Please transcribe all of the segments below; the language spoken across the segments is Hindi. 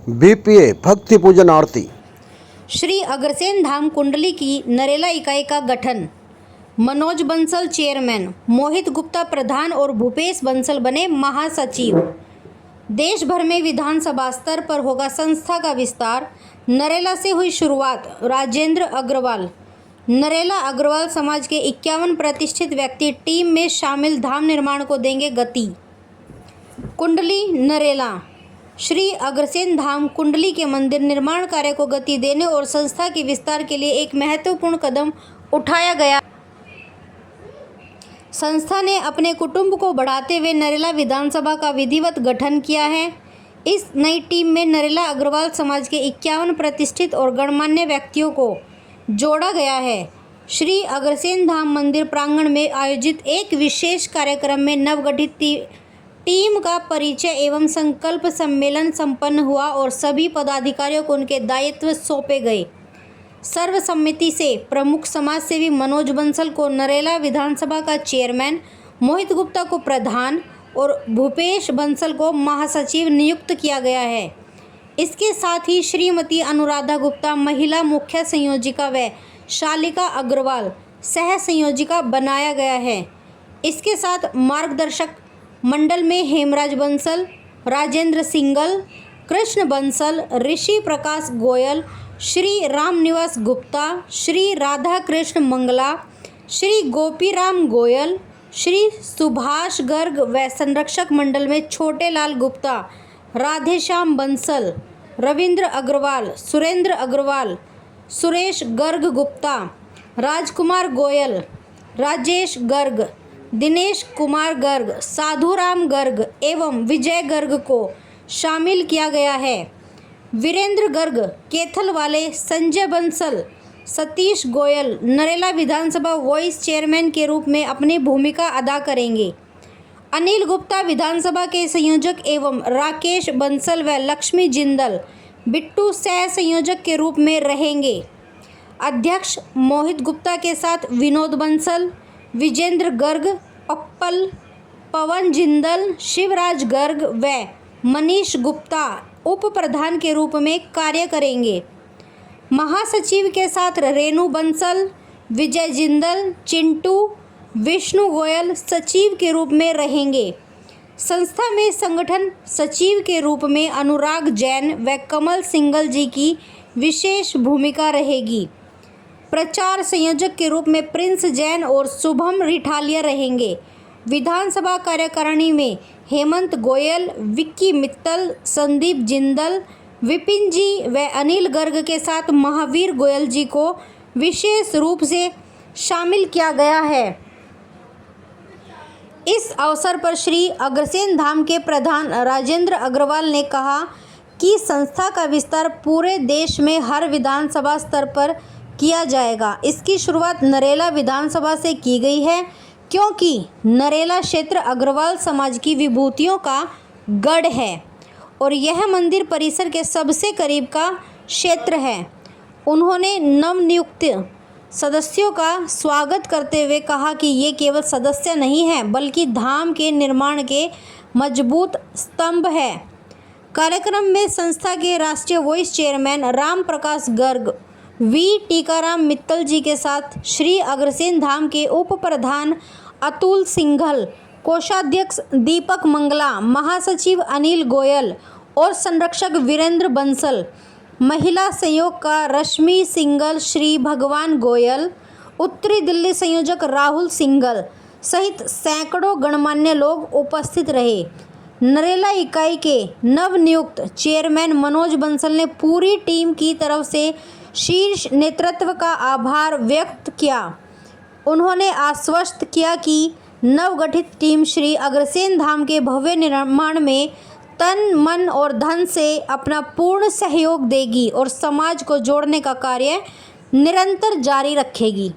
बीपीए भक्ति पूजन आरती। श्री अग्रसेन धाम कुंडली की नरेला इकाई का गठन। मनोज बंसल चेयरमैन, मोहित गुप्ता प्रधान और भूपेश बंसल बने महासचिव। देश भर में विधानसभा स्तर पर होगा संस्था का विस्तार। नरेला से हुई शुरुआत। राजेंद्र अग्रवाल। नरेला अग्रवाल समाज के 51 प्रतिष्ठित व्यक्ति टीम में शामिल धाम निर्माण को देंगे गति। कुंडली नरेला। श्री अग्रसेन धाम कुंडली के मंदिर निर्माण कार्य को गति देने और संस्था के विस्तार के लिए एक महत्वपूर्ण कदम उठाया गया। संस्था ने अपने कुटुंब को बढ़ाते हुए नरेला विधानसभा का विधिवत गठन किया है। इस नई टीम में नरेला अग्रवाल समाज के 51 प्रतिष्ठित और गणमान्य व्यक्तियों को जोड़ा गया है। श्री अग्रसेन धाम मंदिर प्रांगण में आयोजित एक विशेष कार्यक्रम में नवगठित टीम का परिचय एवं संकल्प सम्मेलन संपन्न हुआ और सभी पदाधिकारियों को उनके दायित्व सौंपे गए। सर्वसम्मति से प्रमुख समाजसेवी मनोज बंसल को नरेला विधानसभा का चेयरमैन, मोहित गुप्ता को प्रधान और भूपेश बंसल को महासचिव नियुक्त किया गया है। इसके साथ ही श्रीमती अनुराधा गुप्ता महिला मुख्य संयोजिका व शालिका अग्रवाल सह संयोजिका बनाया गया है। इसके साथ मार्गदर्शक मंडल में हेमराज बंसल, राजेंद्र सिंगल, कृष्ण बंसल, ऋषि प्रकाश गोयल, श्री रामनिवास गुप्ता, श्री राधा कृष्ण मंगला, श्री गोपीराम गोयल, श्री सुभाष गर्ग व संरक्षक मंडल में छोटे लाल गुप्ता, राधेश्याम बंसल, रविंद्र अग्रवाल, सुरेंद्र अग्रवाल, सुरेश गर्ग गुप्ता, राजकुमार गोयल, राजेश गर्ग, दिनेश कुमार गर्ग, साधुराम गर्ग एवं विजय गर्ग को शामिल किया गया है। वीरेंद्र गर्ग, केथल वाले, संजय बंसल, सतीश गोयल नरेला विधानसभा वाइस चेयरमैन के रूप में अपनी भूमिका अदा करेंगे। अनिल गुप्ता विधानसभा के संयोजक एवं राकेश बंसल व लक्ष्मी जिंदल बिट्टू सह संयोजक के रूप में रहेंगे। अध्यक्ष मोहित गुप्ता के साथ विनोद बंसल, विजेंद्र गर्ग, पप्पल, पवन जिंदल, शिवराज गर्ग व मनीष गुप्ता उप प्रधान के रूप में कार्य करेंगे। महासचिव के साथ रेणु बंसल, विजय जिंदल, चिंटू, विष्णु गोयल सचिव के रूप में रहेंगे। संस्था में संगठन सचिव के रूप में अनुराग जैन व कमल सिंगल जी की विशेष भूमिका रहेगी। प्रचार संयोजक के रूप में प्रिंस जैन और शुभम रिठालिया रहेंगे। विधानसभा कार्यकारिणी में हेमंत गोयल, विक्की मित्तल, संदीप जिंदल, विपिन जी व अनिल गर्ग के साथ महावीर गोयल जी को विशेष रूप से शामिल किया गया है। इस अवसर पर श्री अग्रसेन धाम के प्रधान राजेंद्र अग्रवाल ने कहा कि संस्था का विस्तार पूरे देश में हर विधानसभा स्तर पर किया जाएगा। इसकी शुरुआत नरेला विधानसभा से की गई है क्योंकि नरेला क्षेत्र अग्रवाल समाज की विभूतियों का गढ़ है और यह मंदिर परिसर के सबसे करीब का क्षेत्र है। उन्होंने नवनियुक्त सदस्यों का स्वागत करते हुए कहा कि ये केवल सदस्य नहीं हैं बल्कि धाम के निर्माण के मजबूत स्तंभ है। कार्यक्रम में संस्था के राष्ट्रीय वाइस चेयरमैन राम प्रकाश गर्ग, वी टीकाराम मित्तल जी के साथ श्री अग्रसेन धाम के उप प्रधान अतुल सिंघल, कोषाध्यक्ष दीपक मंगला, महासचिव अनिल गोयल और संरक्षक वीरेंद्र बंसल, महिला संयोग का रश्मि सिंगल, श्री भगवान गोयल, उत्तरी दिल्ली संयोजक राहुल सिंघल सहित सैकड़ों गणमान्य लोग उपस्थित रहे। नरेला इकाई के नवनियुक्त चेयरमैन मनोज बंसल ने पूरी टीम की तरफ से शीर्ष नेतृत्व का आभार व्यक्त किया। उन्होंने आश्वस्त किया कि नवगठित टीम श्री अग्रसेन धाम के भव्य निर्माण में तन, मन और धन से अपना पूर्ण सहयोग देगी और समाज को जोड़ने का कार्य निरंतर जारी रखेगी।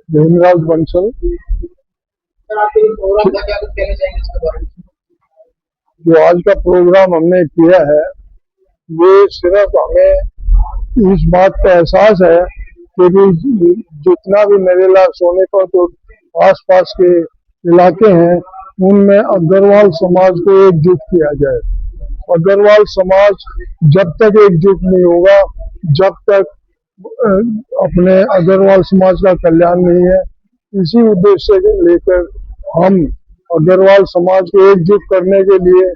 हेमराज बंसल, जो आज का प्रोग्राम हमने किया है ये सिर्फ हमें इस बात का एहसास है कि भी जितना भी नरेला सोनेपत तो आसपास के इलाके हैं उनमें अग्रवाल समाज को एकजुट किया जाए अग्रवाल समाज जब तक एकजुट नहीं होगा, जब तक अपने अग्रवाल समाज का कल्याण नहीं है, इसी उद्देश्य को लेकर हम अग्रवाल समाज को एकजुट करने के लिए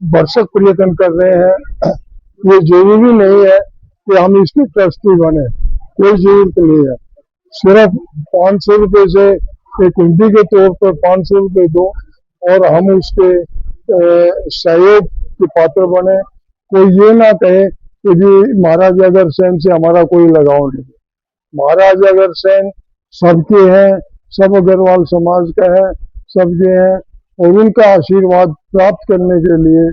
भरसक प्रयत्न कर रहे हैं। ये जरूरी नहीं है कि हम इसके ट्रस्टी बने, कोई जरूरत नहीं है। सिर्फ 500 रुपए से एक हुंडी के तौर पर 500 रुपए दो और हम उसके सहयोग के पात्र बने। कोई ये ना कहे कि जी महाराज अग्रसेन से हमारा कोई लगाव नहीं। महाराज अग्रसेन सबके हैं, सब अग्रवाल समाज का है, सबके हैं, और उनका आशीर्वाद प्राप्त करने के लिए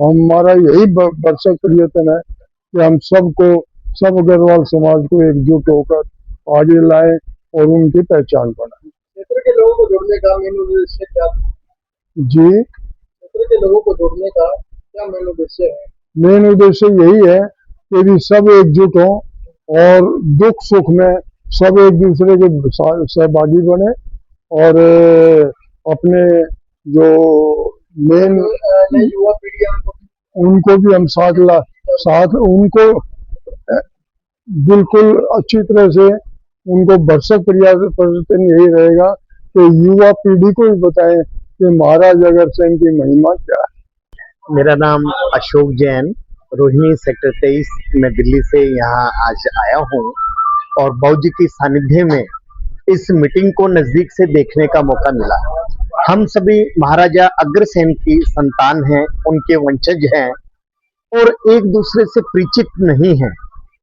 हमारा यही भरसक प्रयत्न है कि हम सबको, सब अग्रवाल समाज को एकजुट होकर आगे लाए और उनकी पहचान बनाए। क्षेत्र के लोगों को जोड़ने का मेन उद्देश्य क्या है? जी, क्षेत्र के लोगों को जोड़ने का क्या मेन उद्देश्य है? मेन उद्देश्य यही है कि भी सब एकजुट हों और दुख सुख में सब एक दूसरे के सहभागी बने और अपने जो मेन युवा पीढ़ी है उनको भी हम साथ उनको बिल्कुल अच्छी तरह से उनको भरसक प्रयत्न यही रहेगा कि युवा पीढ़ी को भी बताएं कि महाराज अग्रसेन की महिमा क्या है। मेरा नाम अशोक जैन, रोहिणी सेक्टर 23 में दिल्ली से यहाँ आज आया हूँ और बाबूजी की सानिध्य में इस मीटिंग को नजदीक से देखने का मौका मिला। हम सभी महाराजा अग्रसेन की संतान हैं, उनके वंशज हैं और एक दूसरे से परिचित नहीं हैं।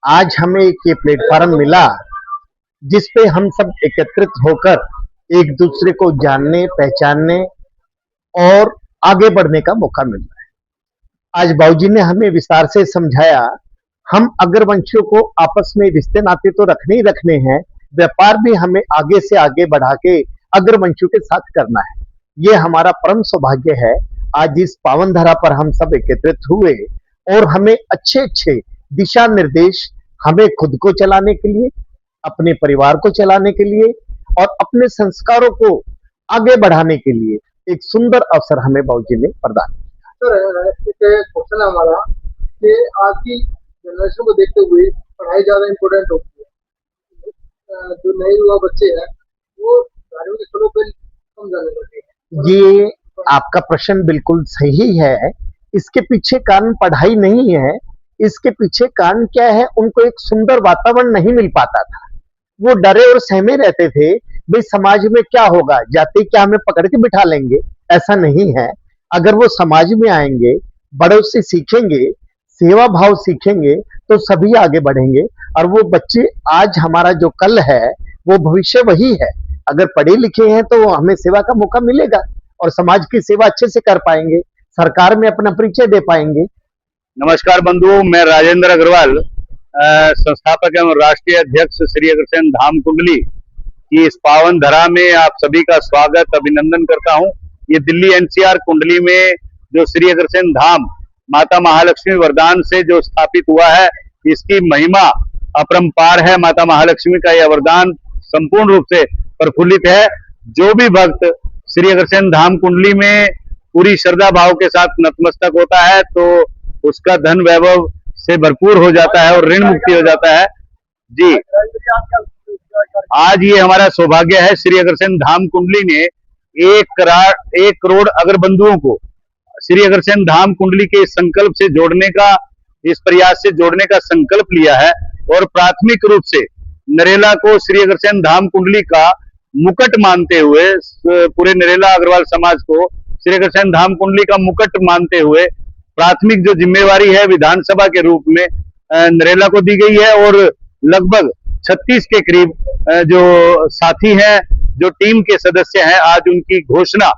आज हमें एक ये प्लेटफॉर्म मिला जिसपे हम सब एकत्रित होकर एक दूसरे को जानने, पहचानने और आगे बढ़ने का मौका मिल रहा है। आज बाबूजी ने हमें विस्तार से समझाया, हम अग्रवंशियों को आपस में रिश्ते नाते तो रखने ही रखने हैं, व्यापार भी हमें आगे से आगे बढ़ा के अग्रवंशियों के साथ करना है। ये हमारा परम सौभाग्य है। आज इस पावन धरा पर हम सब एकत्रित हुए और हमें अच्छे अच्छे दिशा निर्देश हमें खुद को चलाने के लिए, अपने परिवार को चलाने के लिए और अपने संस्कारों को आगे बढ़ाने के लिए एक सुंदर अवसर हमें बाबूजी ने प्रदान किया। सर, एक क्वेश्चन है हमारा कि आज की जनरेशन को देखते हुए पढ़ाई ज्यादा इम्पोर्टेंट होती है। जो नए युवा बच्चे हैं वो धार्मिक स्थलों पर कम जाने लगे हैं। ये आपका प्रश्न बिल्कुल सही है। इसके पीछे कारण पढ़ाई नहीं है, इसके पीछे कारण क्या है, उनको एक सुंदर वातावरण नहीं मिल पाता था। वो डरे और सहमे रहते थे, भाई समाज में क्या होगा, जाते क्या हमें पकड़ के बिठा लेंगे। ऐसा नहीं है। अगर वो समाज में आएंगे, बड़ों से सीखेंगे, सेवा भाव सीखेंगे तो सभी आगे बढ़ेंगे। और वो बच्चे आज हमारा जो कल है वो भविष्य वही है। अगर पढ़े लिखे हैं तो हमें सेवा का मौका मिलेगा और समाज की सेवा अच्छे से कर पाएंगे, सरकार में अपना परिचय दे पाएंगे। नमस्कार बंधुओं, मैं राजेंद्र अग्रवाल, संस्थापक एवं राष्ट्रीय अध्यक्ष श्री अग्रसेन धाम कुंडली की इस पावन धरा में आप सभी का स्वागत, अभिनंदन करता हूं। ये दिल्ली एनसीआर कुंडली में जो श्री अग्रसेन धाम माता महालक्ष्मी वरदान से जो स्थापित हुआ है, इसकी महिमा अपरंपार है। माता महालक्ष्मी का यह वरदान संपूर्ण रूप से प्रफुल्लित है। जो भी भक्त श्री अग्रसेन धाम कुंडली में पूरी श्रद्धा भाव के साथ नतमस्तक होता है तो उसका धन वैभव से भरपूर हो जाता है और ऋण मुक्ति हो जाता है। जी, आज ये हमारा सौभाग्य है, श्री अग्रसेन धाम कुंडली ने 1 करोड़ अगर बंधुओं को श्री अग्रसेन धाम कुंडली के इस संकल्प से जोड़ने का, इस प्रयास से जोड़ने का संकल्प लिया है और प्राथमिक रूप से नरेला को श्री अग्रसेन धाम कुंडली का मुकुट मानते हुए, पूरे नरेला अग्रवाल समाज को श्री अग्रसेन धाम कुंडली का मुकुट मानते हुए प्राथमिक जो जिम्मेवारी है विधानसभा के रूप में नरेला को दी गई है और लगभग 36 के करीब जो साथी हैं, जो टीम के सदस्य हैं, आज उनकी घोषणा,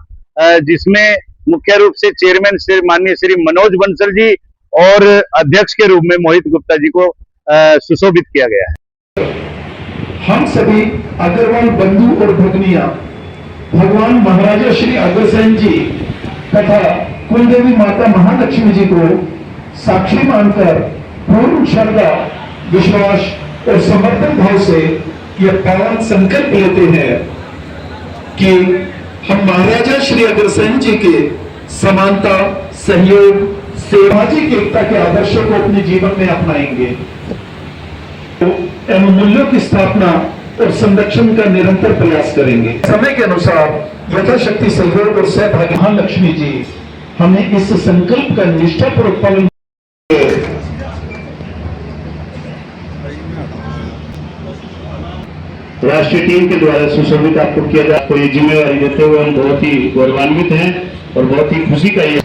जिसमें मुख्य रूप से चेयरमैन श्री माननीय श्री मनोज बंसल जी और अध्यक्ष के रूप में मोहित गुप्ता जी को सुशोभित किया गया है। हम सभी अग्रवाल बंधु और भगनिया भगवान महाराजा श्री अग्रसेन जी तथा कुलदेवी माता महालक्ष्मी जी को साक्षी मानकर पूर्ण श्रद्धा, विश्वास और समर्पण भाव से यह पावन संकल्प लेते हैं कि हम महाराजा श्री अग्रसेन जी के समानता, सहयोग, सामाजिक एकता के आदर्शों को अपने जीवन में अपनाएंगे एवं मूल्यों की स्थापना और संरक्षण का निरंतर प्रयास करेंगे। समय के अनुसार यथाशक्ति सहयोग और सहभागी महालक्ष्मी जी हमें इस संकल्प का निष्ठापूर्वक पालन राष्ट्रीय टीम के द्वारा सुशोभित आपको किया जाए, आपको ये जिम्मेवारी देते हुए हम बहुत ही गौरवान्वित हैं और बहुत ही खुशी का ये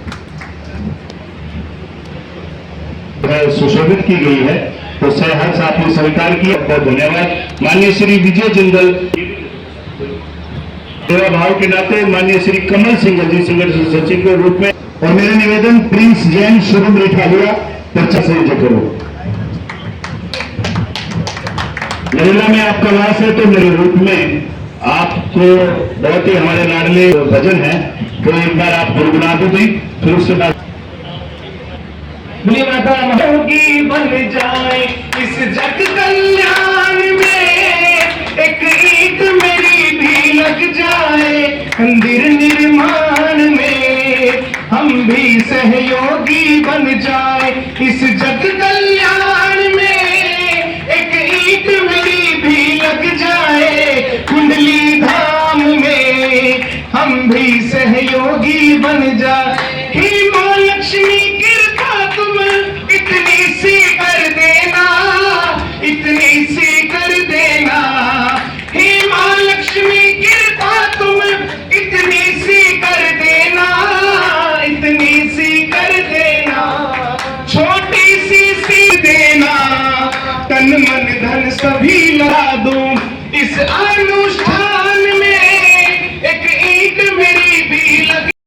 सुशोभित की गई है। तो सहर्ष आपने स्वीकार किया, बहुत धन्यवाद। माननीय श्री विजय जिंदल सेवा भाव के नाते माननीय श्री कमल सिंह जी संगठन सचिव के रूप में, और मेरा निवेदन प्रिंस जैन शुभम रिठालिया 50 से करो। नरेला में आपका वास है तो मेरे रूप में आपको बहुत ही हमारे लाडले भजन है, तो एक बार आप गुनगुना दो दी, फिर उसके बाद माता की बन जाए इस जग कल्याण में, एक ईद मेरी भी लग जाए मंदिर निर्माण में, हम भी सहयोगी बन जाए इस जग कल्याण में, एक ईद मेरी भी लग जाए कुंडली धाम में, हम भी सहयोगी बन जाए। ही मां लक्ष्मी कृपा तुम इतनी सी कर देना, इतनी सी कर देना, हे मां लक्ष्मी कृपा तुम इतनी सी कर देना, इतनी सी कर देना, छोटी सी देना, तन मन धन सभी लगा दूं इस अनुष्ठान